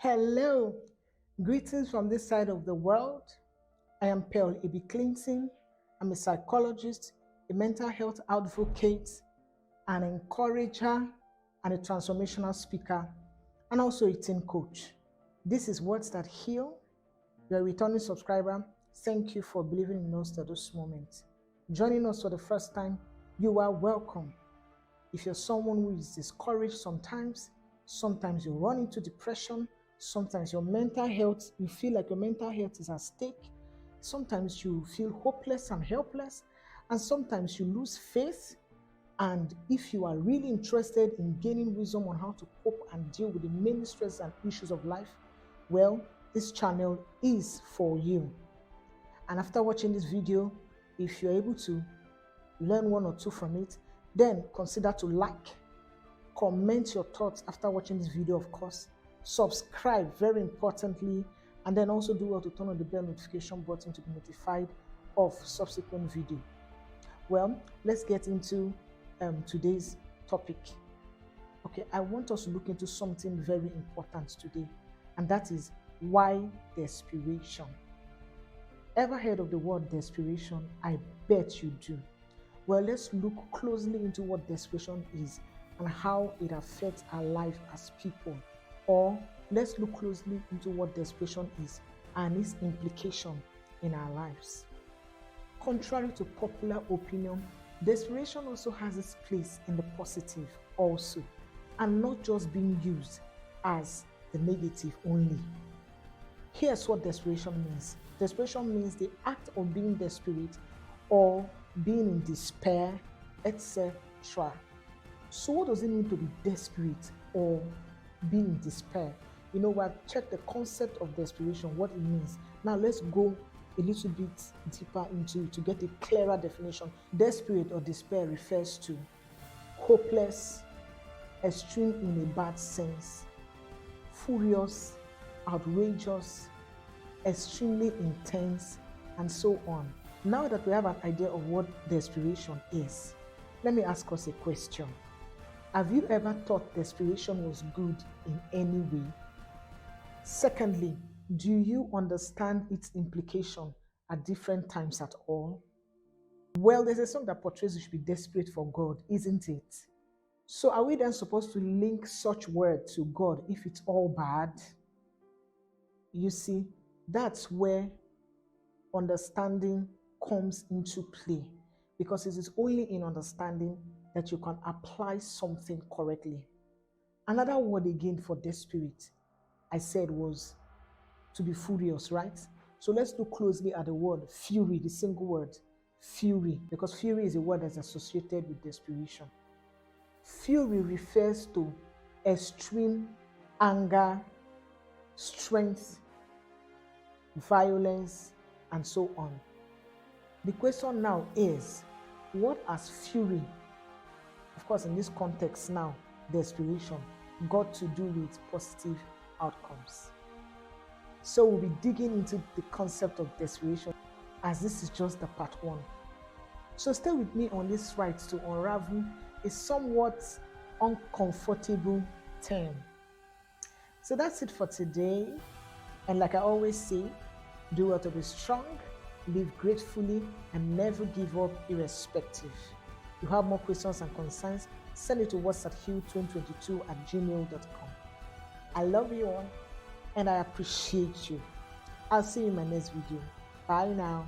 Hello, greetings from this side of the world. I am Pearl Ibi Clinton. I'm a psychologist, a mental health advocate, an encourager, and a transformational speaker, and also a teen coach. This is Words That Heal. You're a returning subscriber. Thank you for believing in us at this moment. Joining us for the first time, you are welcome. If you're someone who is discouraged sometimes you run into depression, sometimes your mental health, you feel like your mental health is at stake, sometimes you feel hopeless and helpless, and sometimes you lose faith. And if you are really interested in gaining wisdom on how to cope and deal with the many stresses and issues of life, well, this channel is for you. And after watching this video, if you're able to learn one or two from it, then consider to like, comment your thoughts after watching this video, of course, subscribe, very importantly, and then also do well to turn on the bell notification button to be notified of subsequent video. Well, let's get into today's topic. Okay, I want us to look into something very important today, and that is why desperation. Ever heard of the word desperation? I bet you do. Well, let's look closely into what desperation is and how it affects our life as people. Or let's look closely into what desperation is and its implication in our lives. Contrary to popular opinion, desperation also has its place in the positive also, and not just being used as the negative only. Here's what desperation means. Desperation means the act of being desperate or being in despair, etc. So what does it mean to be desperate or be in despair? You know, we've checked the concept of desperation, what it means. Now let's go a little bit deeper into it to get a clearer definition. Desperate or despair refers to hopeless, extreme in a bad sense, furious, outrageous, extremely intense, and so on. Now that we have an idea of what desperation is, let me ask us a question. Have you ever thought desperation was good in any way? Secondly, do you understand its implication at different times at all? Well, there's a song that portrays you should be desperate for God, isn't it? So are we then supposed to link such word to God if it's all bad? You see, that's where understanding comes into play, because it is only in understanding that you can apply something correctly. Another word again for desperate, I said, was to be furious, right? So let's look closely at the word fury, the single word fury, because fury is a word that's associated with desperation. Fury refers to extreme anger, strength, violence, and so on. The question now is, what has fury, of course in this context now, desperation, got to do with positive outcomes? So we'll be digging into the concept of desperation, as this is just the part one. So stay with me on this ride to unravel a somewhat uncomfortable term. So that's it for today. And like I always say, do well to be strong, live gratefully, and never give up irrespective. If you have more questions and concerns, send it to whatsthatheal2022@gmail.com. I love you all, and I appreciate you. I'll see you in my next video. Bye now.